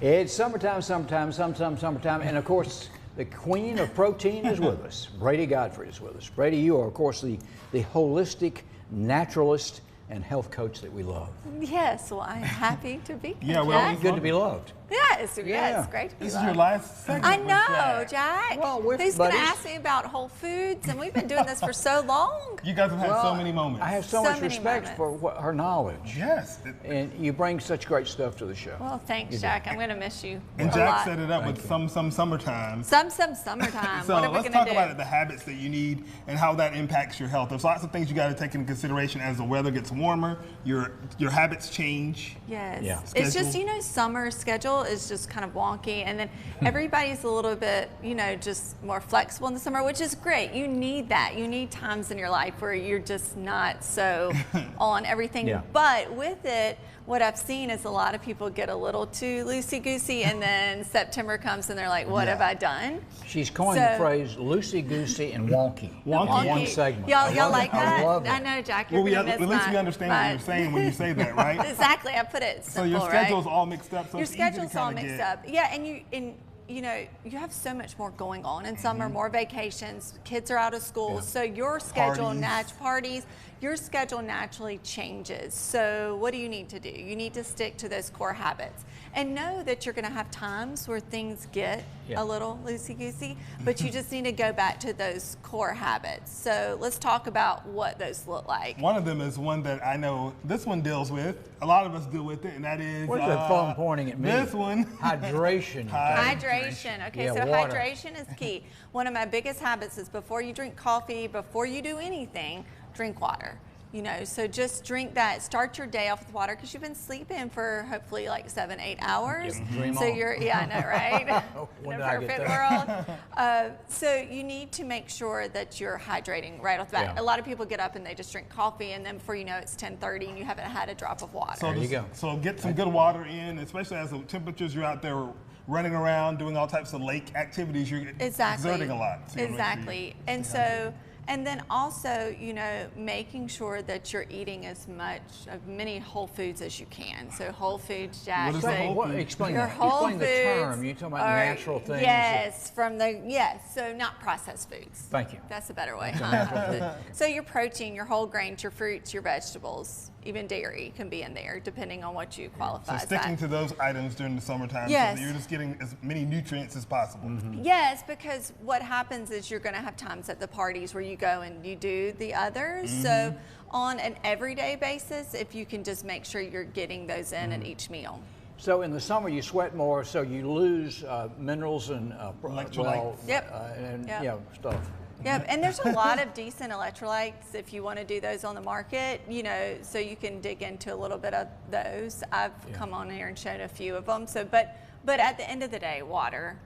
It's summertime, summertime, and of course, the queen of protein is with us. Brady Godfrey is with us. Brady, you are, of course, the holistic naturalist and health coach that we love. Yes, well, I'm happy to be here. Yeah, well, Good to be loved. Yes, Yeah. it's great to be This is loved. your last segment. I with know, Jack. Jack. Well, we're Who's going to buddies. ask me about Whole Foods? And we've been doing this for so long. You guys have had so many moments. I have so So much many respect for her knowledge. Yes. And you bring such great stuff to the show. Well, thanks, You do. Jack. I'm going to miss you And a Jack lot. set it up with some summertime. Some summertime. So What are we let's going talk to do? about it, the habits that you need and how that impacts your health. There's lots of things you got to take into consideration as the weather gets warmer. Your habits change. Yes. Yeah. It's just, Schedule. summer schedule is just kind of wonky. And then everybody's a little bit, just more flexible in the summer, which is great. You need that. You need times in your life where you're just not so on everything. Yeah. But with it, what I've seen is a lot of people get a little too loosey-goosey, and then September comes and they're like, what have I done? She's coined the phrase loosey-goosey and wonky. Wonky. In one segment. Y'all like that? I love I it. know, Jack, you're Well, going to miss at least we my- understand what you're saying when you say that, right? Exactly. I put it So simple, your right? schedule's all mixed up. So Your it's easy to schedule's all kinda mixed get- up. Yeah, and you have so much more going on in summer, more vacations, kids are out of school, so your schedule Parties. your schedule naturally changes. So what do you need to do? You need to stick to those core habits and know that you're going to have times where things get a little loosey-goosey, but you just need to go back to those core habits. So let's talk about what those look like. One of them is one that I know this one deals with. A lot of us deal with it, and that is Where's the thumb pointing at me? This one. Hydration. Hydration. Okay, Yeah, so water. hydration is key. One of my biggest habits is before you drink coffee, before you do anything, drink water. So just drink that. Start your day off with water because you've been sleeping for hopefully like 7-8 hours. Dream So on. I know, right? When In did a I get perfect world. So you need to make sure that you're hydrating right off the bat. Yeah. A lot of people get up and they just drink coffee, and then before you know it's 10:30 and you haven't had a drop of water. So There you go. So get some good water in, especially as the temperatures, you're out there running around, doing all types of lake activities. You're exerting a lot. So you wanna make sure Exactly. And then also, making sure that you're eating as many whole foods as you can. So whole foods, Jack. What is so a whole food? Explain your that. whole Explain the foods term. You're talking about are- natural things. Yes, so not processed foods. Thank you. That's a better way, huh? So your protein, your whole grains, your fruits, your vegetables, even dairy can be in there, depending on what you qualify So as sticking that. to those items during the summertime Yes. so that you're just getting as many nutrients as possible. Yes, because what happens is you're going to have times at the parties where you go and you do the others. So on an everyday basis, if you can just make sure you're getting those in at each meal. So in the summer you sweat more, so you lose minerals and Electrolytes. stuff. Yep, and there's a lot of decent electrolytes if you want to do those on the market, so you can dig into a little bit of those. I've come on here and shown a few of them. So, but at the end of the day, water,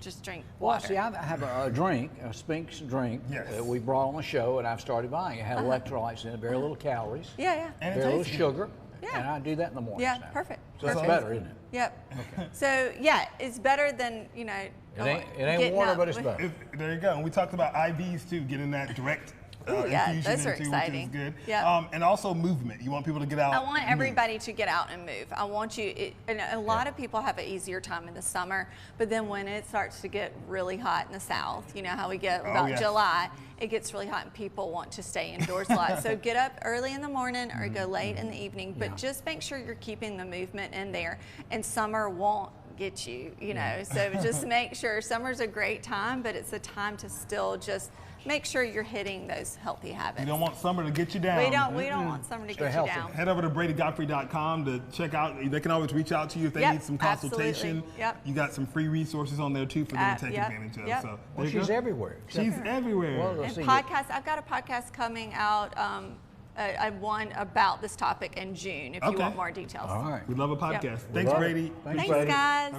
just drink Well, water. see, I have a drink, a Spinks drink Yes. that we brought on the show, and I've started buying. It had electrolytes in it, very little calories, Yeah. And very little tasty. sugar, Yeah. and I do that in the mornings Yeah, now. perfect. So it's Perfect. better, isn't it? Yep. So yeah, it's better than It ain't getting water, up but it's with- better. There you go. And we talked about IVs too, getting that direct Ooh, yeah, infusion those are into, exciting. which is good. Yep. And also movement. You want people to get out. I want and move. everybody to get out and move. I want and a lot of people have an easier time in the summer, but then when it starts to get really hot in the south, you know how we get about yes. July, it gets really hot and people want to stay indoors a lot. So get up early in the morning or go late in the evening, but just make sure you're keeping the movement in there. And summer won't get you, so just make sure summer's a great time, but it's a time to still just make sure you're hitting those healthy habits. You don't want summer to get you down. We don't want summer to get healthy. you down. Head over to BradyGodfrey.com to check out. They can always reach out to you if they Yep, need some consultation. absolutely. Yep. You got some free resources on there too for them to take Yep, advantage of. yep. So Well, there you she's go. everywhere. She's everywhere. Well, let's And see. podcast, I've got a podcast coming out, one about this topic in June if you Okay. want more details. All right. We love a podcast. Yep. Thanks, love it. Brady. Thanks, Thanks, Brady. guys.